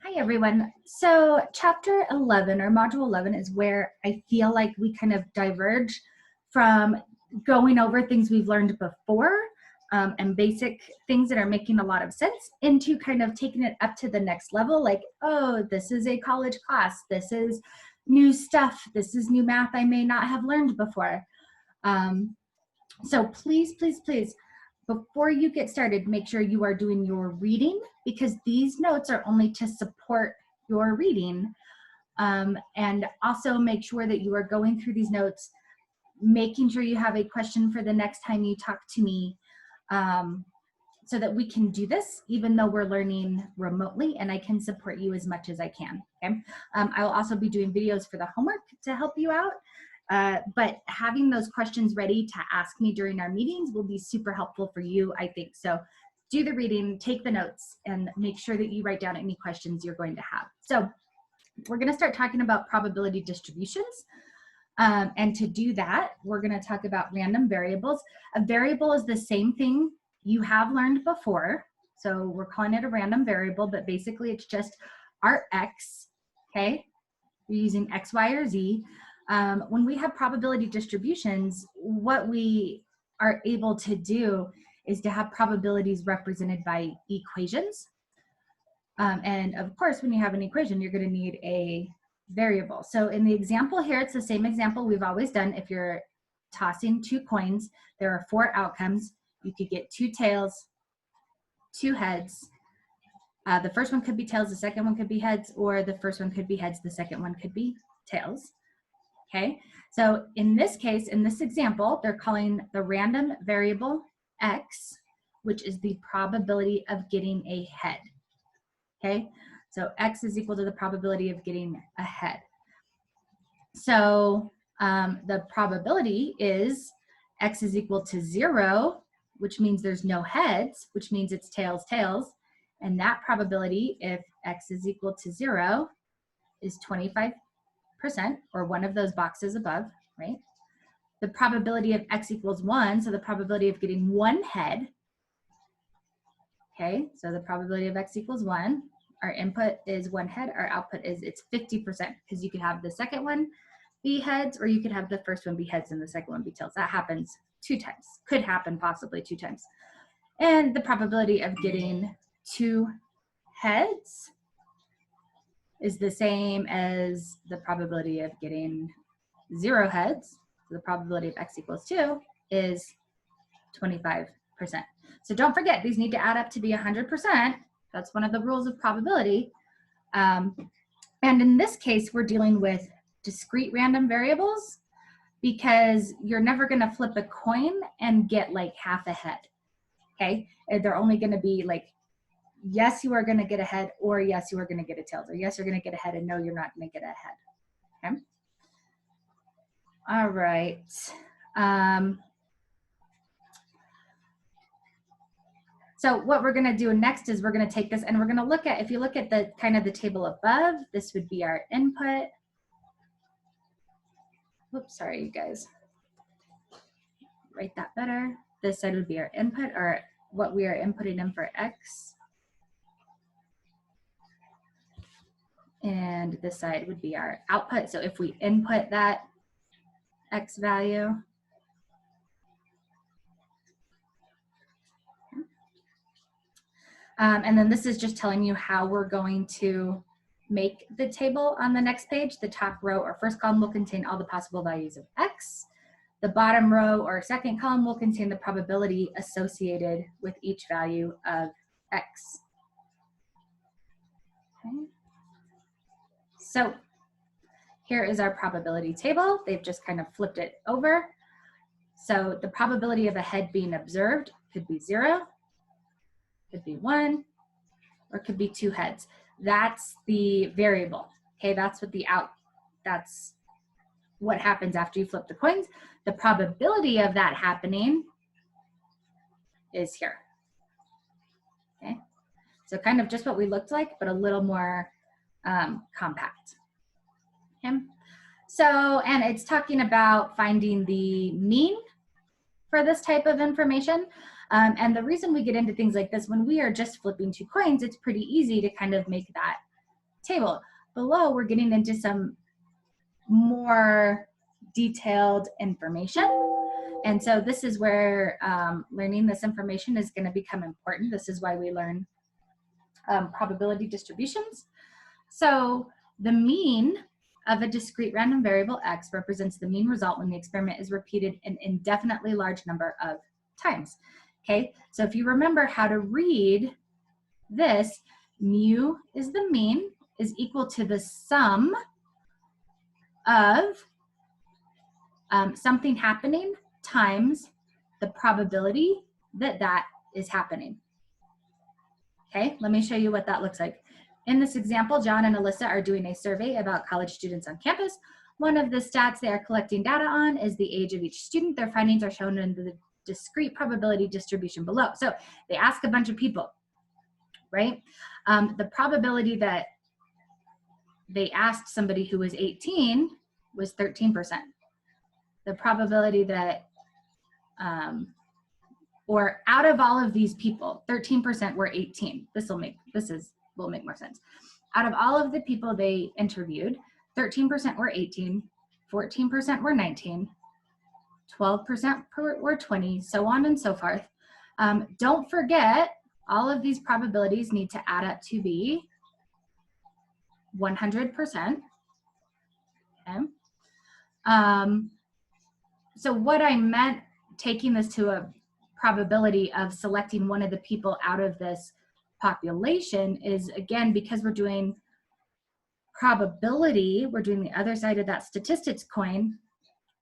Hi, everyone. So chapter 11 or module 11 is where I feel like we kind of diverge from going over things we've learned before and basic things that are making a lot of sense into kind of taking it up to the next level. Like, oh, this is a college class. This is new stuff. This is new math I may not have learned before. So please, please, please, before you get started, make sure you are doing your reading because these notes are only to support your reading. And also make sure that you are going through these notes, making sure you have a question for the next time you talk to me, so that we can do this even though we're learning remotely and I can support you as much as I can, okay? I will also be doing videos for the homework to help you out. But having those questions ready to ask me during our meetings will be super helpful for you, I think. So do the reading, take the notes, and make sure that you write down any questions you're going to have. So we're going to start talking about probability distributions. And to do that, we're going to talk about random variables. A variable is the same thing you have learned before. So we're calling it a random variable, but basically it's just our x, okay? We're using x, y, or z. When we have probability distributions, what we are able to do is to have probabilities represented by equations. And of course, when you have an equation, you're going to need a variable. So in the example here, it's the same example we've always done. If you're tossing two coins, there are 4 outcomes. You could get 2 tails, 2 heads. The first one could be tails, the second one could be heads, or the first one could be heads, the second one could be tails. Okay, so in this case, in this example, they're calling the random variable x, which is the probability of getting a head. Okay, so x is equal to the probability of getting a head. So the probability is x is equal to 0, which means there's no heads, which means it's tails, tails. And that probability, if x is equal to 0, is 25%, or one of those boxes above, right? The probability of x equals 1, so the probability of getting 1 head, okay, so the probability of x equals 1, our input is 1 head, our output is it's 50%, because you could have the second one be heads, or you could have the first one be heads and the second one be tails. That happens 2 times, could happen possibly 2 times. And the probability of getting 2 heads is the same as the probability of getting 0 heads. So the probability of x equals 2 is 25%. So don't forget, these need to add up to be 100%. That's one of the rules of probability. And in this case, we're dealing with discrete random variables because you're never going to flip a coin and get like half a head. Okay, they're only going to be like, yes, you are going to get a head, or yes, you are going to get a tails, or yes, you're going to get a head, and no, you're not going to get a head. Okay. All right. So what we're going to do next is we're going to take this and we're going to look at, if you look at the kind of the table above, this would be our input. Whoops, sorry, you guys. Write that better. This side would be our input, or what we are inputting in for x. And this side would be our output. So if we input that x value, and then this is just telling you how we're going to make the table on the next page. The top row or first column will contain all the possible values of x. The bottom row or second column will contain the probability associated with each value of x. Okay. So here is our probability table. They've just kind of flipped it over. So the probability of a head being observed could be 0, could be 1, or it could be 2 heads. That's the variable. Okay, that's what happens after you flip the coins. The probability of that happening is here. Okay, so kind of just what we looked like, but a little more compact. Okay, so, and it's talking about finding the mean for this type of information. And the reason we get into things like this, when we are just flipping 2 coins, it's pretty easy to kind of make that table. Below, we're getting into some more detailed information. And so this is where learning this information is going to become important. This is why we learn probability distributions. So the mean of a discrete random variable x represents the mean result when the experiment is repeated an indefinitely large number of times. Okay, so if you remember how to read this, mu is the mean, is equal to the sum of something happening times the probability that that is happening. Okay, let me show you what that looks like. In this example, John and Alyssa are doing a survey about college students on campus. One of the stats they are collecting data on is the age of each student. Their findings are shown in the discrete probability distribution below. So they ask a bunch of people, right? The probability that they asked somebody who was 18 was 13%. The probability that, or out of all of these people, 13% were 18. Will make more sense. Out of all of the people they interviewed, 13% were 18, 14% were 19, 12% were 20, so on and so forth. Don't forget, all of these probabilities need to add up to be 100%. Okay. So what I meant taking this to a probability of selecting one of the people out of this population is, again, because we're doing probability, we're doing the other side of that statistics coin.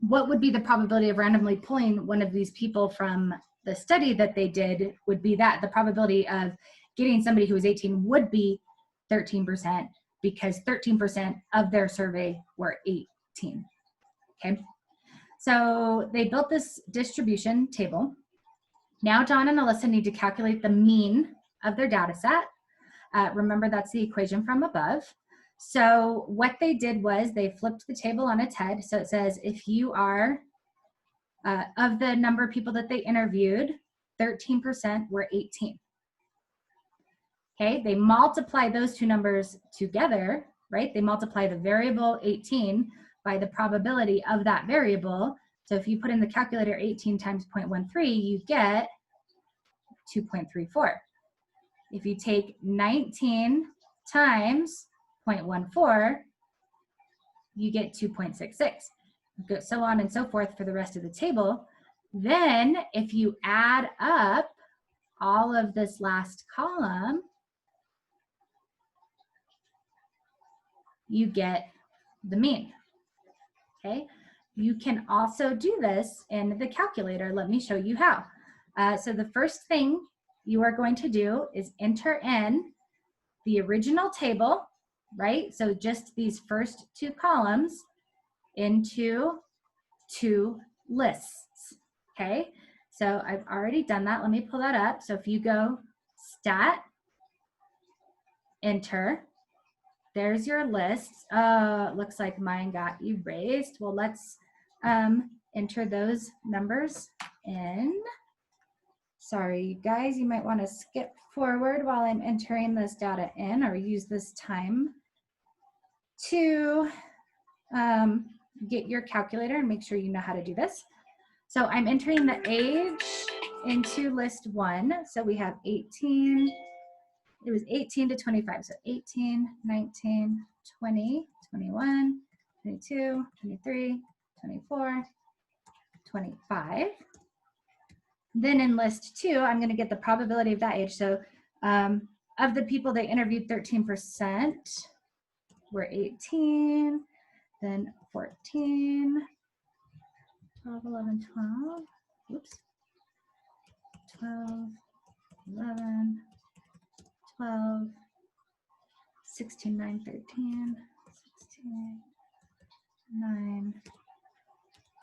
What would be the probability of randomly pulling one of these people from the study that they did would be that the probability of getting somebody who was 18 would be 13%, because 13% of their survey were 18. Okay, so they built this distribution table. Now John and Alyssa need to calculate the mean of their data set. Remember, that's the equation from above. So what they did was they flipped the table on its head. So it says if you are, of the number of people that they interviewed, 13% were 18. Okay, they multiply those two numbers together, right? They multiply the variable 18 by the probability of that variable. So if you put in the calculator 18 times 0.13, you get 2.34. If you take 19 times 0.14, you get 2.66. So on and so forth for the rest of the table. Then if you add up all of this last column, you get the mean. Okay, you can also do this in the calculator. Let me show you how. So the first thing you are going to do is enter in the original table, right? So just these first two columns into two lists, okay? So I've already done that. Let me pull that up. So if you go stat, enter, there's your list. Looks like mine got erased. Well, let's enter those numbers in. Sorry, you guys, you might want to skip forward while I'm entering this data in, or use this time to get your calculator and make sure you know how to do this. So I'm entering the age into list 1. So we have 18, it was 18 to 25. So 18, 19, 20, 21, 22, 23, 24, 25. Then in list 2, I'm going to get the probability of that age. So of the people they interviewed, 13% were 18, then 14, 12, 11, 12, oops, 12, 11, 12, 16, 9, 13, 16, 9,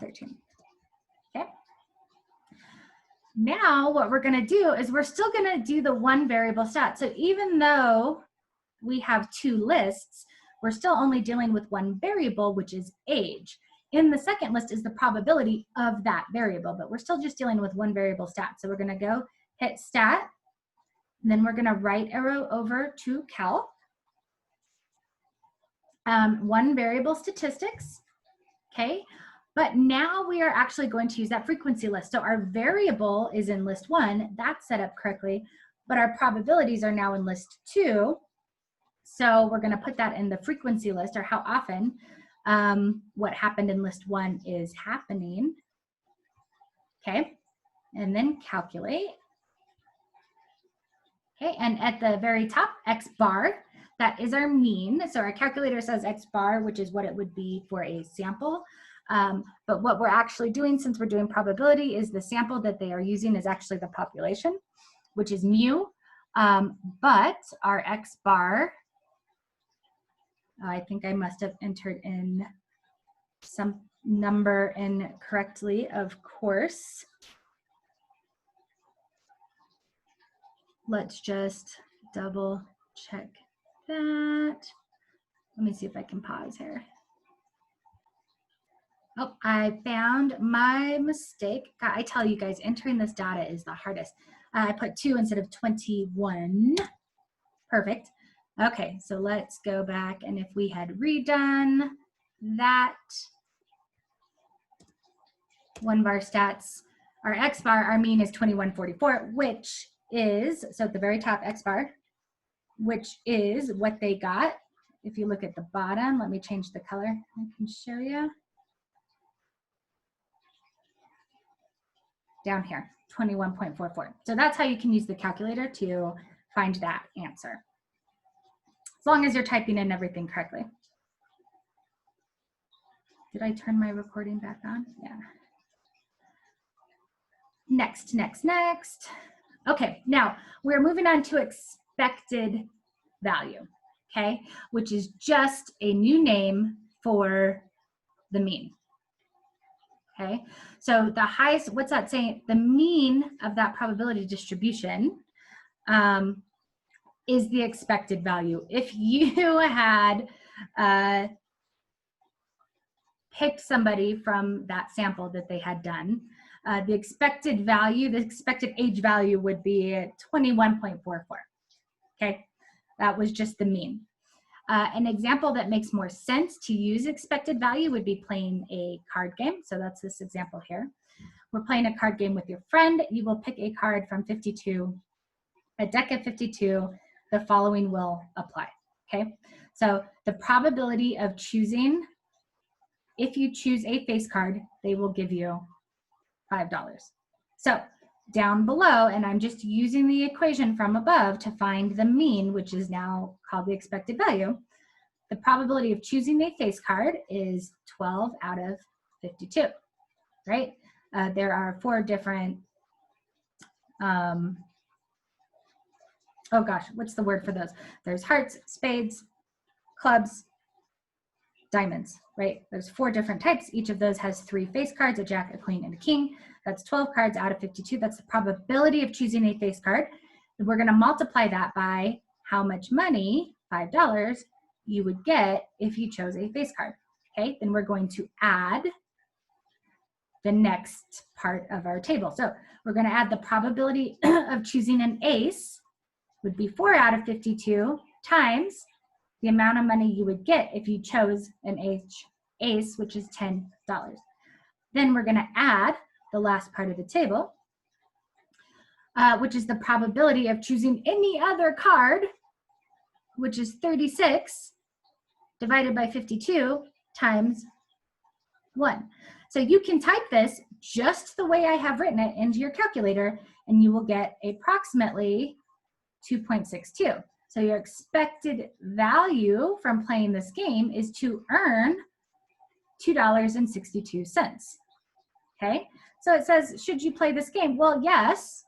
13. Okay. Now what we're going to do is we're still going to do the one variable stat. So even though we have two lists, we're still only dealing with one variable, which is age. In the second list is the probability of that variable, but we're still just dealing with one variable stat. So we're going to go hit stat, and then we're going to right arrow over to calc. one variable statistics, okay? But now we are actually going to use that frequency list. So our variable is in list 1, that's set up correctly, but our probabilities are now in list 2. So we're gonna put that in the frequency list, or how often what happened in list 1 is happening, okay? And then calculate. Okay, and at the very top, X bar, that is our mean. So our calculator says X bar, which is what it would be for a sample. But what we're actually doing, since we're doing probability, is the sample that they are using is actually the population, which is mu. But our X bar, I think I must have entered in some number incorrectly, of course. Let's just double check that. Let me see if I can pause here. Oh, I found my mistake. God, I tell you guys, entering this data is the hardest. I put 2 instead of 21. Perfect. Okay, so let's go back, and if we had redone that, one bar stats, our X bar, our mean is 2144, which is, so at the very top, X bar, which is what they got. If you look at the bottom, let me change the color, I can show you. Down here, 21.44. So that's how you can use the calculator to find that answer, as long as you're typing in everything correctly. Did I turn my recording back on? Yeah. Next. Okay, now we're moving on to expected value, okay, which is just a new name for the mean. Okay, so the highest, what's that saying? The mean of that probability distribution is the expected value. If you had picked somebody from that sample that they had done, the expected value, the expected age value would be 21.44. Okay, that was just the mean. An example that makes more sense to use expected value would be playing a card game. So that's this example here. We're playing a card game with your friend. You will pick a card from 52, a deck of 52. The following will apply, okay? So the probability of choosing, if you choose a face card, they will give you $5. So down below, and I'm just using the equation from above to find the mean, which is now called the expected value. The probability of choosing a face card is 12 out of 52, right? There are 4 different, oh gosh, what's the word for those? There's hearts, spades, clubs, diamonds, right? There's 4 different types. Each of those has 3 face cards, a jack, a queen, and a king. That's 12 cards out of 52. That's the probability of choosing a face card. And we're gonna multiply that by how much money, $5, you would get if you chose a face card, okay? Then we're going to add the next part of our table. So we're gonna add the probability of choosing an ace, would be 4 out of 52, times the amount of money you would get if you chose an ace, which is $10. Then we're gonna add the last part of the table, which is the probability of choosing any other card, which is 36 divided by 52 times 1. So you can type this just the way I have written it into your calculator, and you will get approximately 2.62. So your expected value from playing this game is to earn $2.62. Okay, so it says, should you play this game? Well, yes,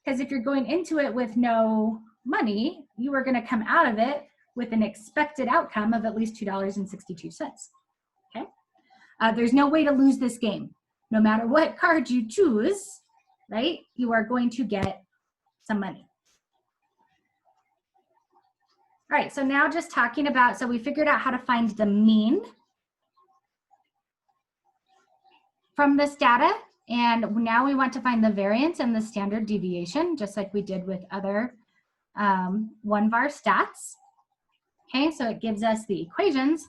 because if you're going into it with no money, you are going to come out of it with an expected outcome of at least $2.62. Okay, there's no way to lose this game. No matter what card you choose, right, you are going to get some money. All right, so now just talking about, so we figured out how to find the mean from this data, and now we want to find the variance and the standard deviation, just like we did with other one-var stats. Okay, so it gives us the equations,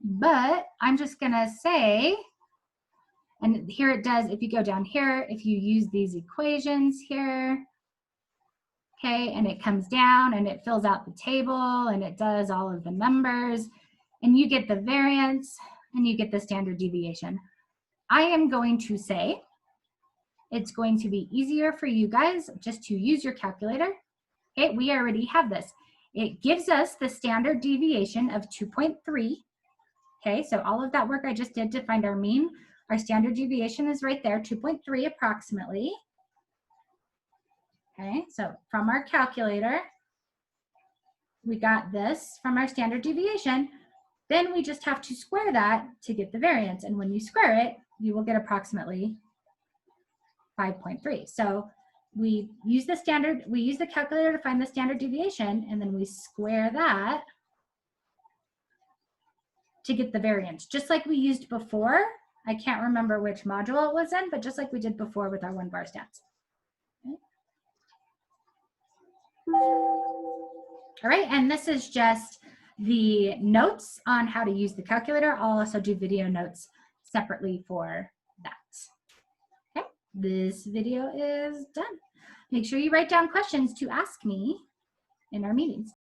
but I'm just gonna say, and here it does, if you go down here, if you use these equations here, okay, and it comes down and it fills out the table and it does all of the numbers and you get the variance and you get the standard deviation. I am going to say it's going to be easier for you guys just to use your calculator. Okay, we already have this. It gives us the standard deviation of 2.3. Okay, so all of that work I just did to find our mean, our standard deviation is right there, 2.3 approximately. Okay, so from our calculator, we got this from our standard deviation. Then we just have to square that to get the variance. And when you square it, you will get approximately 5.3. So we use the calculator to find the standard deviation, and then we square that to get the variance, just like we used before. I can't remember which module it was in, but just like we did before with our 1-bar stats. Okay. All right, and this is just the notes on how to use the calculator. I'll also do video notes separately for that. Okay, this video is done. Make sure you write down questions to ask me in our meetings.